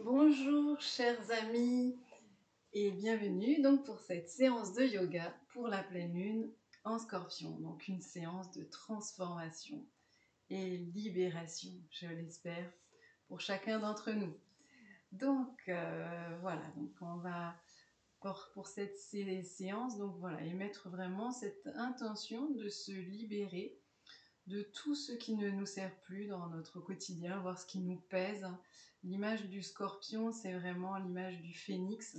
Bonjour chers amis et bienvenue donc pour cette séance de yoga pour la pleine lune en Scorpion. Donc une séance de transformation et libération, je l'espère, pour chacun d'entre nous. Donc voilà, donc on va pour cette séance donc voilà émettre vraiment cette intention de se libérer de tout ce qui ne nous sert plus dans notre quotidien, voir ce qui nous pèse. L'image du scorpion, c'est vraiment l'image du phénix,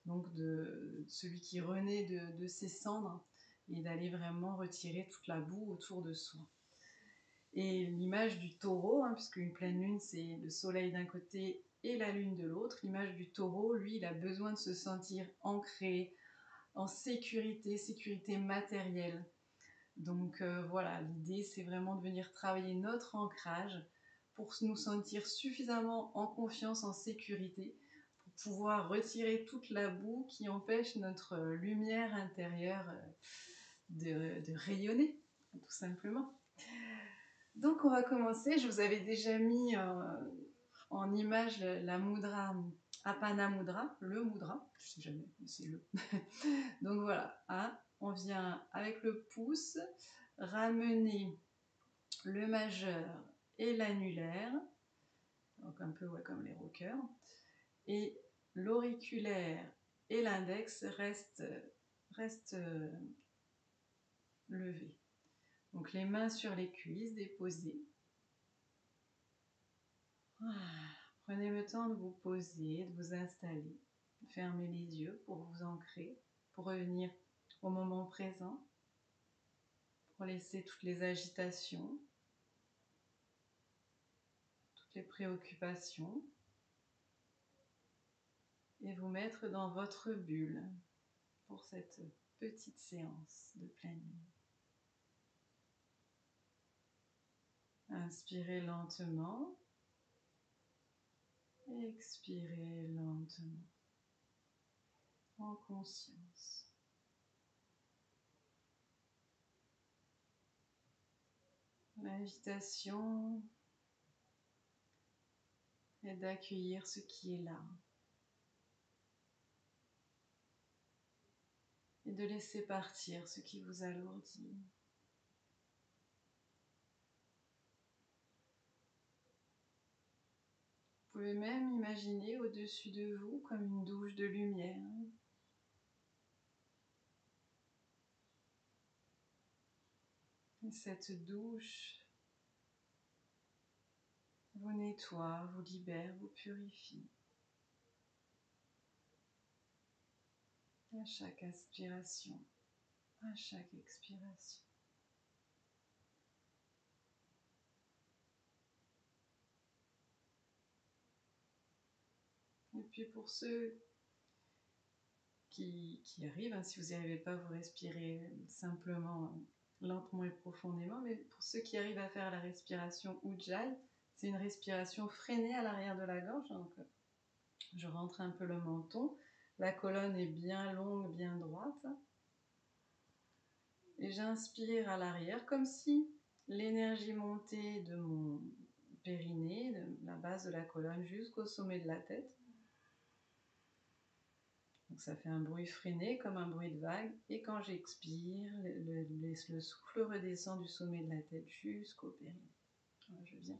donc de celui qui renaît de ses cendres et d'aller vraiment retirer toute la boue autour de soi. Et l'image du taureau, puisque une pleine lune, c'est le soleil d'un côté et la lune de l'autre. L'image du taureau, lui, il a besoin de se sentir ancré, en sécurité, sécurité matérielle. Donc voilà, l'idée c'est vraiment de venir travailler notre ancrage pour nous sentir suffisamment en confiance, en sécurité, pour pouvoir retirer toute la boue qui empêche notre lumière intérieure de rayonner, tout simplement. Donc on va commencer, je vous avais déjà mis en image la mudra Apana Mudra, le mudra, je sais jamais, mais c'est le. Donc voilà, on vient avec le pouce ramener le majeur et l'annulaire, donc un peu comme les rockers, et l'auriculaire et l'index restent levés. Donc les mains sur les cuisses déposées. Voilà. Prenez le temps de vous poser, de vous installer. Fermez les yeux pour vous ancrer, pour revenir au moment présent, pour laisser toutes les agitations, toutes les préoccupations, et vous mettre dans votre bulle pour cette petite séance de pleine lune. Inspirez lentement, expirez lentement, en conscience. L'invitation est d'accueillir ce qui est là et de laisser partir ce qui vous alourdit. Vous pouvez même imaginer au-dessus de vous comme une douche de lumière. Et cette douche vous nettoie, vous libère, vous purifie. À chaque inspiration, à chaque expiration. Et puis pour ceux qui arrivent, si vous n'y arrivez pas, vous respirez simplement, lentement et profondément, mais pour ceux qui arrivent à faire la respiration Ujjayi, c'est une respiration freinée à l'arrière de la gorge, donc je rentre un peu le menton, la colonne est bien longue, bien droite, et j'inspire à l'arrière comme si l'énergie montait de mon périnée, de la base de la colonne jusqu'au sommet de la tête. Donc ça fait un bruit freiné comme un bruit de vague, et quand j'expire, le souffle redescend du sommet de la tête jusqu'au périnée. Voilà, je viens.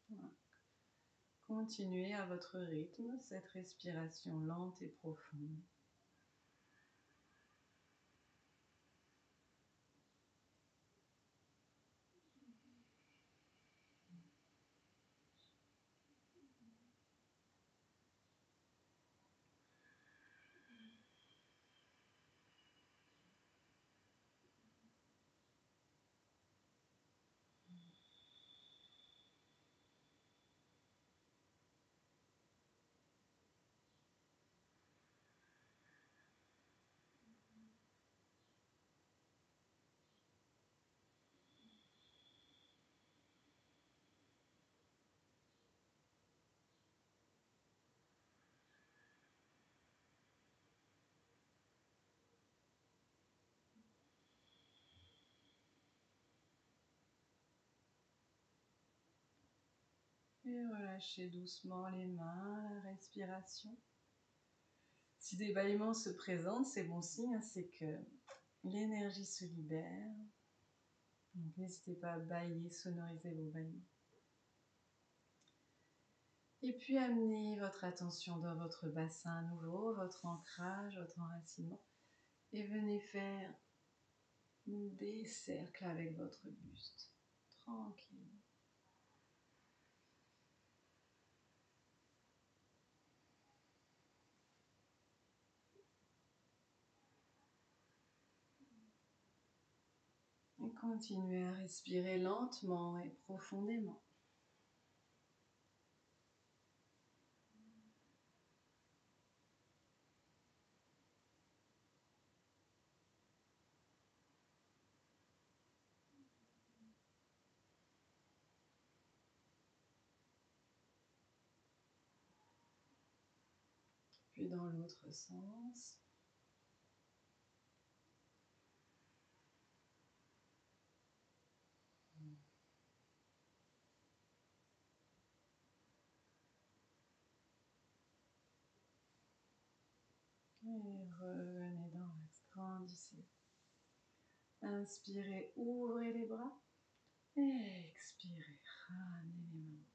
Voilà. Continuez à votre rythme cette respiration lente et profonde. Et relâchez doucement les mains, la respiration. Si des bâillements se présentent, c'est bon signe, c'est que l'énergie se libère. Donc n'hésitez pas à bâiller, sonoriser vos bâillements. Et puis amenez votre attention dans votre bassin à nouveau, votre ancrage, votre enracinement. Et venez faire des cercles avec votre buste. Tranquille. Et continuez à respirer lentement et profondément. Puis dans l'autre sens. Et revenez dans l'axe, grandissez. Inspirez, ouvrez les bras. Et expirez, ramenez les mains.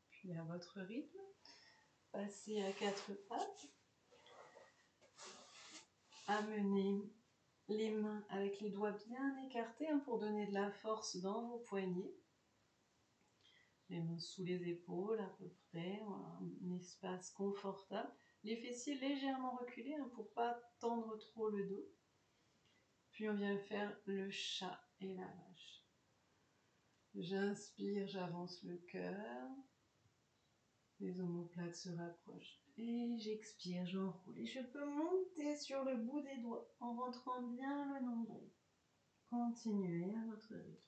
Puis à votre rythme, passez à quatre pattes. Amenez les mains avec les doigts bien écartés pour donner de la force dans vos poignets. Les mains sous les épaules à peu près, voilà, un espace confortable. Les fessiers légèrement reculés pour ne pas tendre trop le dos. Puis on vient faire le chat et la vache. J'inspire, j'avance le cœur. Les omoplates se rapprochent. Et j'expire, j'enroule. Et je peux monter sur le bout des doigts en rentrant bien le nombril. Continuez à votre rythme.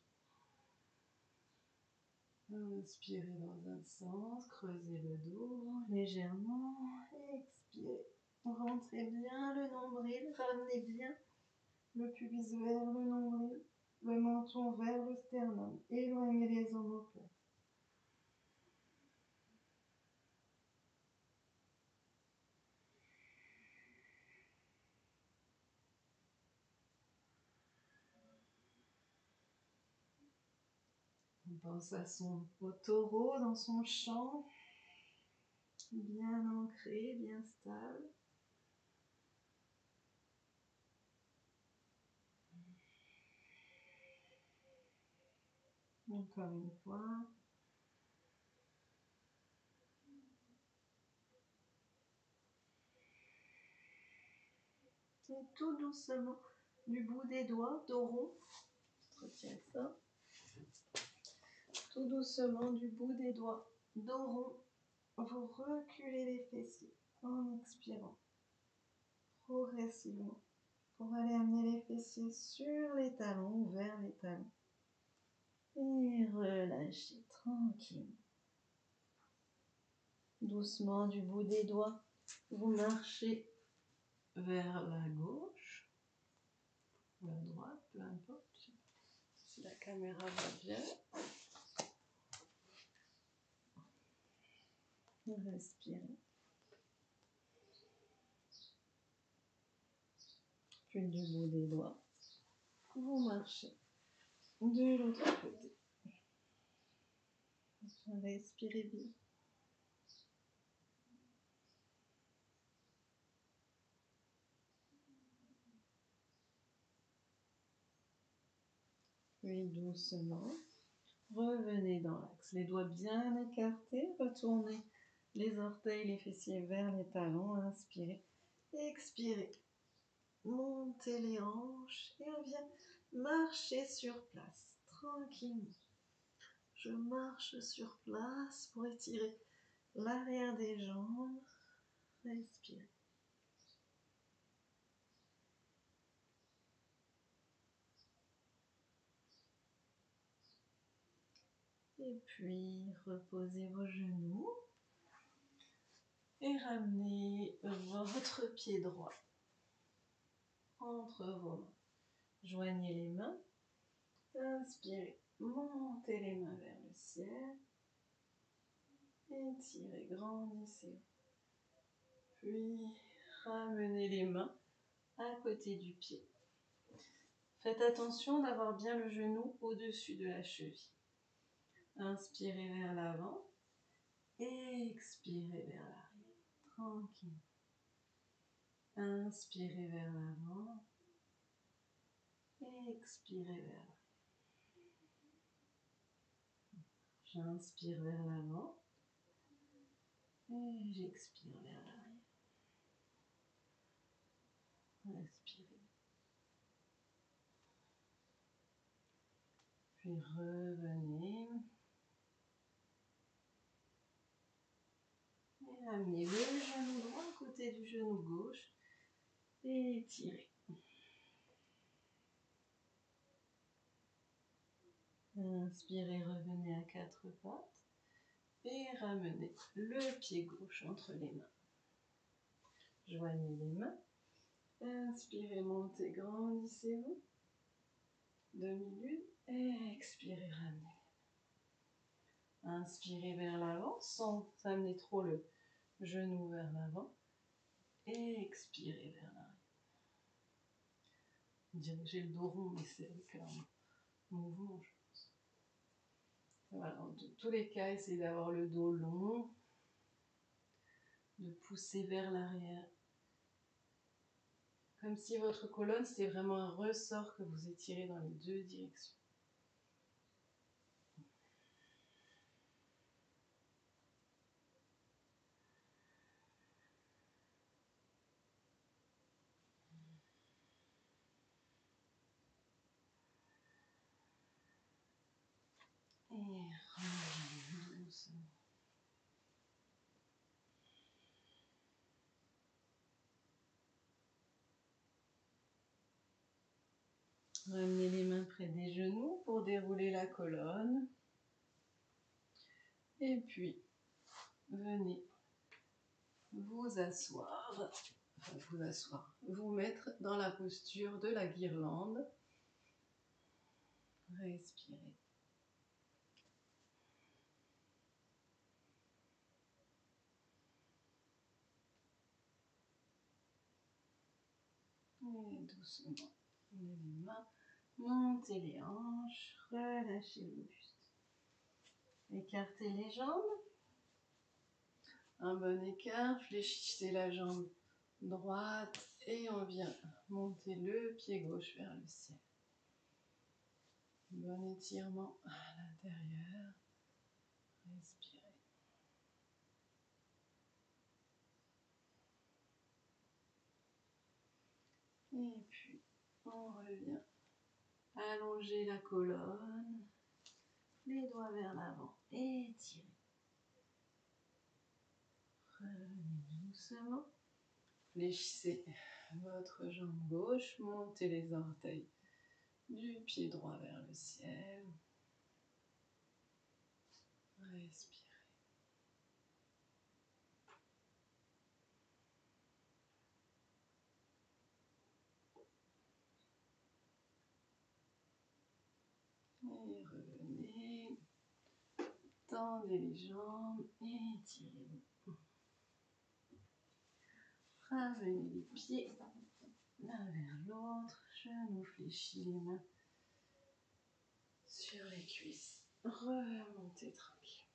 Inspirez dans un sens, creusez le dos légèrement. Expirez. Rentrez bien le nombril, ramenez bien le pubis vers le nombril, le menton vers le sternum. Éloignez les omoplates. On pense à son taureau dans son champ, bien ancré, bien stable. Encore une fois. Et tout doucement, du bout des doigts, dos rond, retiens ça. Tout doucement, du bout des doigts, dos rond, vous reculez les fessiers en expirant progressivement pour aller amener les fessiers sur les talons ou vers les talons. Et relâchez tranquille. Doucement, du bout des doigts, vous marchez vers la gauche ou la droite, peu importe. Si la caméra va bien. Respirez. Puis du bout des doigts, vous marchez de l'autre côté. Respirez bien. Puis doucement, revenez dans l'axe. Les doigts bien écartés, retournez les orteils, les fessiers vers les talons. Inspirez, expirez. Montez les hanches et on vient marcher sur place, tranquillement. Je marche sur place pour étirer l'arrière des jambes. Respirez. Et puis, reposez vos genoux et ramenez votre pied droit entre vos mains. Joignez les mains, inspirez, montez les mains vers le ciel, étirez, grandissez. Puis, ramenez les mains à côté du pied. Faites attention d'avoir bien le genou au-dessus de la cheville. Inspirez vers l'avant, expirez vers l'arrière, tranquille. Inspirez vers l'avant, expirez vers l'arrière. J'inspire vers l'avant et j'expire vers l'arrière. Respirez. Puis revenez. Et amenez le genou droit à côté du genou gauche et étirez. Inspirez, revenez à quatre pattes et ramenez le pied gauche entre les mains. Joignez les mains. Inspirez, montez, grandissez-vous. Demi-lune. Expirez, ramenez. Inspirez vers l'avant sans amener trop le genou vers l'avant. Expirez vers l'arrière. Dirigez le dos rond, mais c'est avec un mouvement, je pense. Voilà, dans tous les cas, essayez d'avoir le dos long, de pousser vers l'arrière. Comme si votre colonne, c'était vraiment un ressort que vous étirez dans les deux directions. Et revenez doucement. Ramenez les mains près des genoux pour dérouler la colonne. Et puis, venez vous asseoir, vous mettre dans la posture de la guirlande. Respirez. Et doucement, prenez les mains, montez les hanches, relâchez le buste. Écartez les jambes. Un bon écart, fléchissez la jambe droite et on vient monter le pied gauche vers le ciel. Bon étirement à l'intérieur. Respirez. Et puis, on revient. Allongez la colonne. Les doigts vers l'avant. Étirez. Revenez doucement. Fléchissez votre jambe gauche. Montez les orteils du pied droit vers le ciel. Respirez. Et revenez. Tendez les jambes et étirez-vous. Ramenez les pieds l'un vers l'autre. Genoux fléchis, les mains sur les cuisses. Remontez tranquille.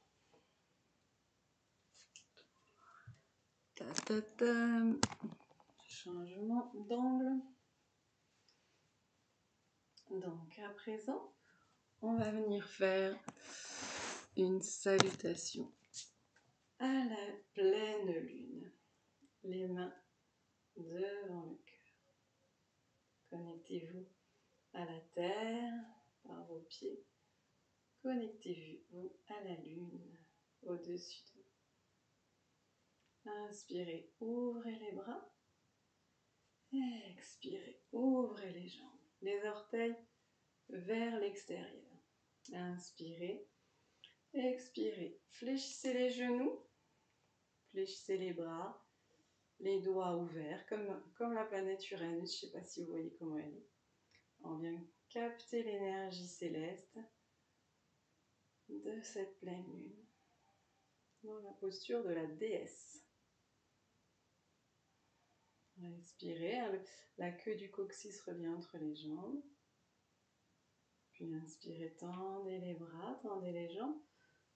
Ta-ta-ta. Changement d'angle. Donc à présent, on va venir faire une salutation à la pleine lune. Les mains devant le cœur. Connectez-vous à la terre par vos pieds. Connectez-vous à la lune au-dessus de vous. Inspirez, ouvrez les bras. Expirez, ouvrez les jambes. Les orteils vers l'extérieur. Inspirez. Expirez. Fléchissez les genoux. Fléchissez les bras. Les doigts ouverts, comme la planète Uranus. Je ne sais pas si vous voyez comment elle est. On vient capter l'énergie céleste de cette pleine lune. Dans la posture de la déesse. Respirez. La queue du coccyx revient entre les jambes. Puis inspirez, tendez les bras, tendez les jambes.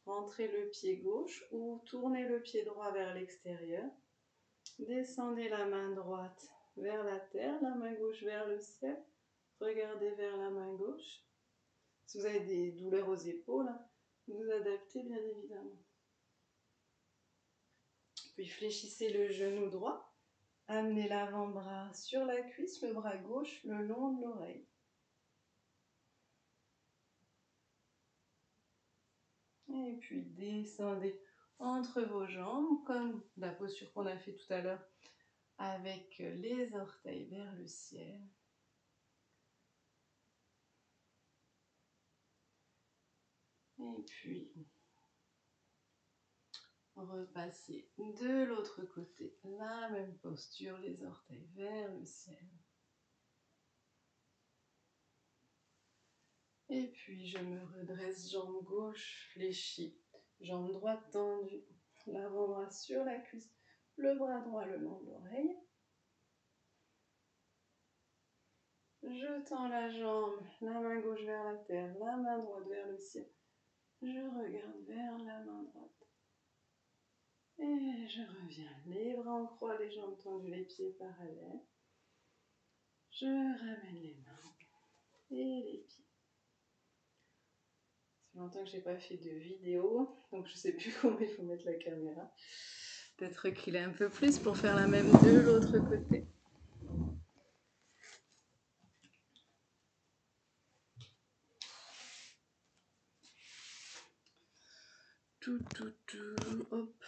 Rentrez le pied gauche ou tournez le pied droit vers l'extérieur. Descendez la main droite vers la terre, la main gauche vers le ciel. Regardez vers la main gauche. Si vous avez des douleurs aux épaules, vous adaptez bien évidemment. Puis fléchissez le genou droit. Amenez l'avant-bras sur la cuisse, le bras gauche le long de l'oreille. Et puis descendez entre vos jambes, comme la posture qu'on a fait tout à l'heure, avec les orteils vers le ciel. Et puis, repassez de l'autre côté, la même posture, les orteils vers le ciel. Et puis, je me redresse, jambe gauche fléchie, jambe droite tendue, l'avant-bras sur la cuisse, le bras droit le long de l'oreille. Je tends la jambe, la main gauche vers la terre, la main droite vers le ciel. Je regarde vers la main droite. Et je reviens, les bras en croix, les jambes tendues, les pieds parallèles. Je ramène les mains et les pieds. Ça fait longtemps que je n'ai pas fait de vidéo, donc je ne sais plus comment il faut mettre la caméra. Peut-être reculer un peu plus pour faire la même de l'autre côté. Tout, hop,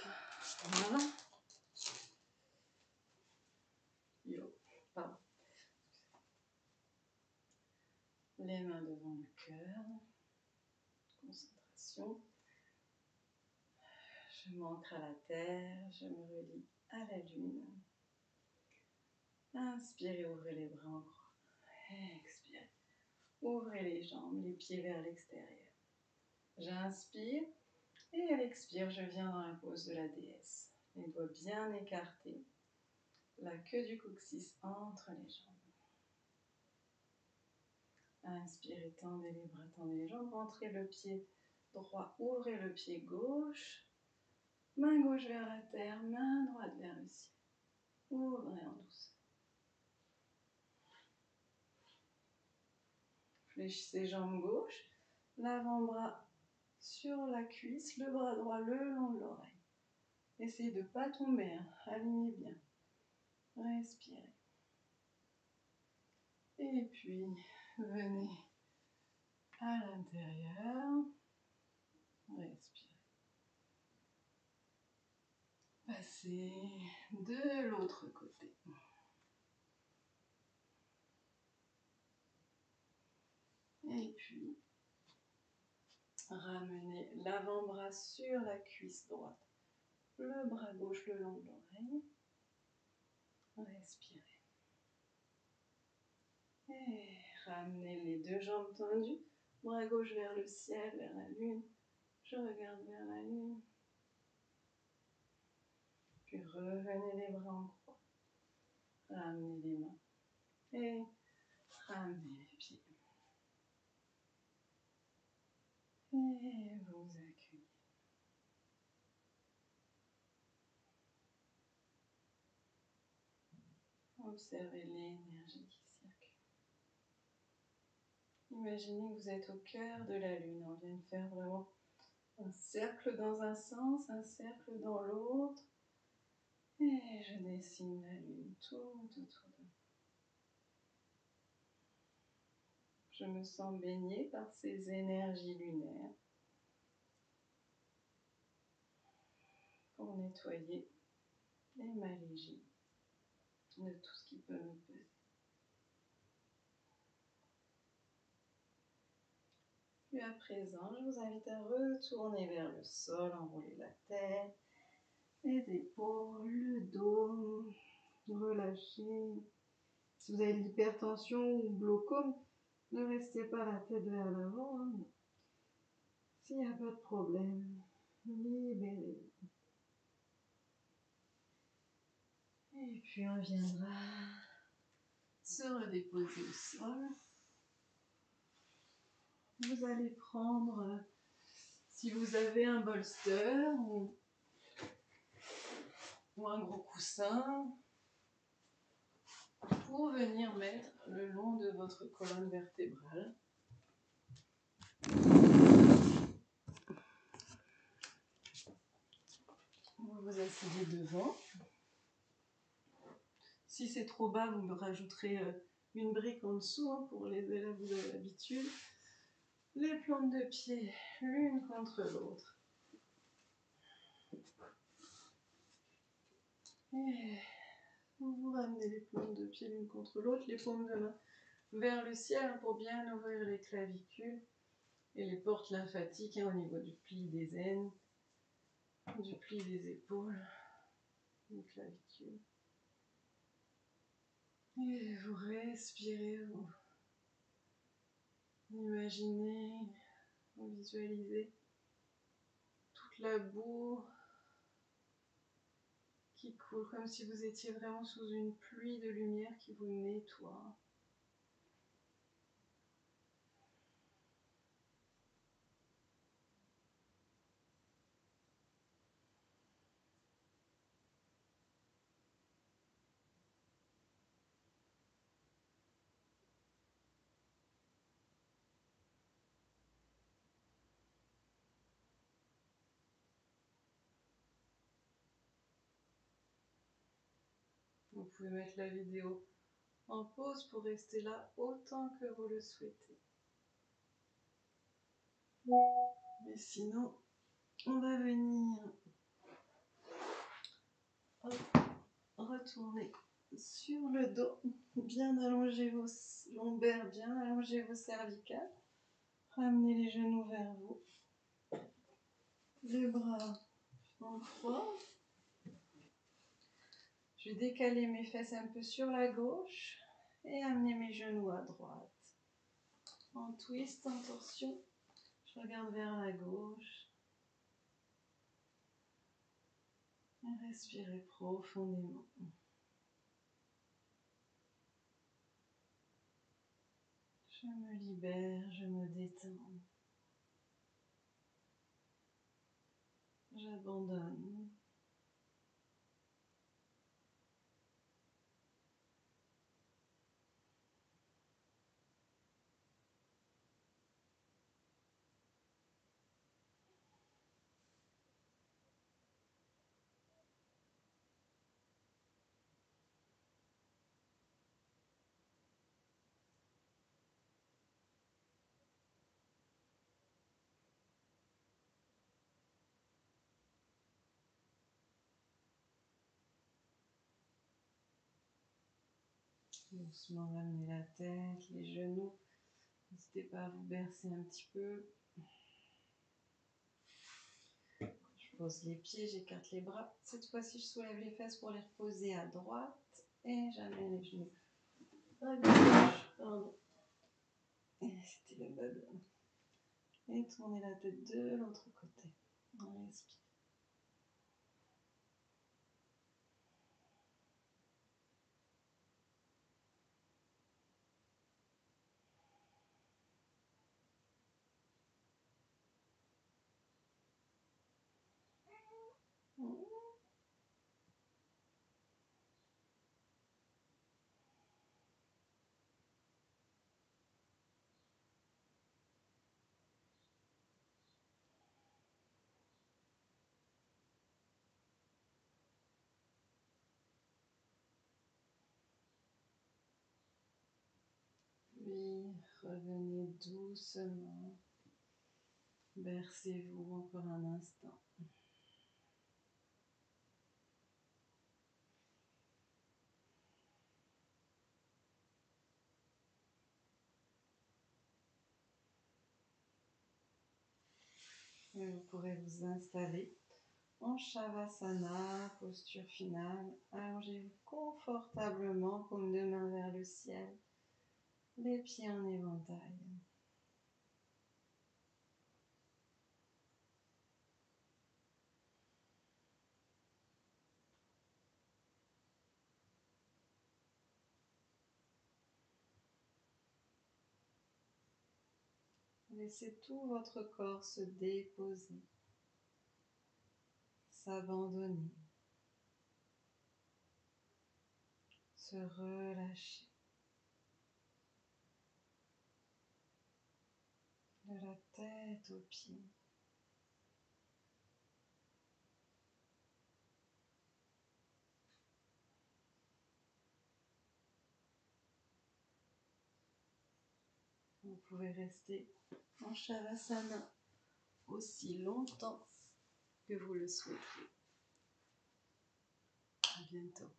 voilà. Yo, pardon. Les mains devant le cœur. Concentration. Je m'ancre à la terre, je me relie à la lune. Inspirez, ouvrez les bras en croix. Expirez, ouvrez les jambes, les pieds vers l'extérieur. J'inspire et à l'expire, je viens dans la pose de la déesse. Les doigts bien écartés, la queue du coccyx entre les jambes. Inspirez, tendez les bras, tendez les jambes, rentrez le pied droit, ouvrez le pied gauche. Main gauche vers la terre, main droite vers le ciel. Ouvrez en douceur. Fléchissez jambes gauche, l'avant-bras sur la cuisse, le bras droit le long de l'oreille. Essayez de ne pas tomber, hein. Alignez bien. Respirez. Et puis, venez à l'intérieur. Respirez. Passez de l'autre côté. Et puis, ramenez l'avant-bras sur la cuisse droite, le bras gauche le long de l'oreille. Respirez. Et ramenez les deux jambes tendues, bras gauche vers le ciel, vers la lune. Je regarde vers la lune. Puis revenez les bras en croix. Ramenez les mains. Et ramenez les pieds. Et vous accueillez. Observez l'énergie qui circule. Imaginez que vous êtes au cœur de la lune. On vient de faire vraiment un cercle dans un sens, un cercle dans l'autre. Et je dessine la lune tout autour de moi. Je me sens baignée par ces énergies lunaires pour nettoyer et m'alléger de tout ce qui peut me peser. Et à présent, je vous invite à retourner vers le sol, enrouler la tête, les épaules, le dos, relâchez. Si vous avez de l'hypertension ou glaucome, ne restez pas la tête vers l'avant. Hein. S'il n'y a pas de problème, libérez. Et puis on viendra se redéposer au sol. Vous allez prendre, si vous avez un bolster ou un gros coussin, pour venir mettre le long de votre colonne vertébrale. Vous vous asseyez devant. Si c'est trop bas, vous me rajouterez une brique en dessous. Hein, pour les élèves, vous avez l'habitude. Les plantes de pied l'une contre l'autre. Et vous ramenez les plantes de pied l'une contre l'autre, les paumes de main vers le ciel pour bien ouvrir les clavicules et les portes lymphatiques au niveau du pli des aines, du pli des épaules, des clavicules. Et vous respirez, vous imaginez, vous visualisez toute la boue qui coule, comme si vous étiez vraiment sous une pluie de lumière qui vous nettoie. Vous pouvez mettre la vidéo en pause pour rester là autant que vous le souhaitez. Mais sinon, on va venir retourner sur le dos, bien allonger vos lombaires, bien allonger vos cervicales. Ramenez les genoux vers vous. Les bras en croix. Je vais décaler mes fesses un peu sur la gauche et amener mes genoux à droite. En twist, en torsion, je regarde vers la gauche. Et respirez profondément. Je me libère, je me détends. J'abandonne. Doucement ramenez la tête, les genoux. N'hésitez pas à vous bercer un petit peu. Je pose les pieds, j'écarte les bras. Cette fois-ci, je soulève les fesses pour les reposer à droite. Et j'amène les genoux à gauche. Pardon. C'était le meuble. Et tournez la tête de l'autre côté. On respire. Puis revenez doucement. Bercez-vous encore un instant. Et vous pourrez vous installer en Shavasana, posture finale. Allongez-vous confortablement, paume de main vers le ciel, les pieds en éventail. Laissez tout votre corps se déposer, s'abandonner, se relâcher. De la tête aux pieds. Vous pouvez rester en Shavasana aussi longtemps que vous le souhaitez. À bientôt.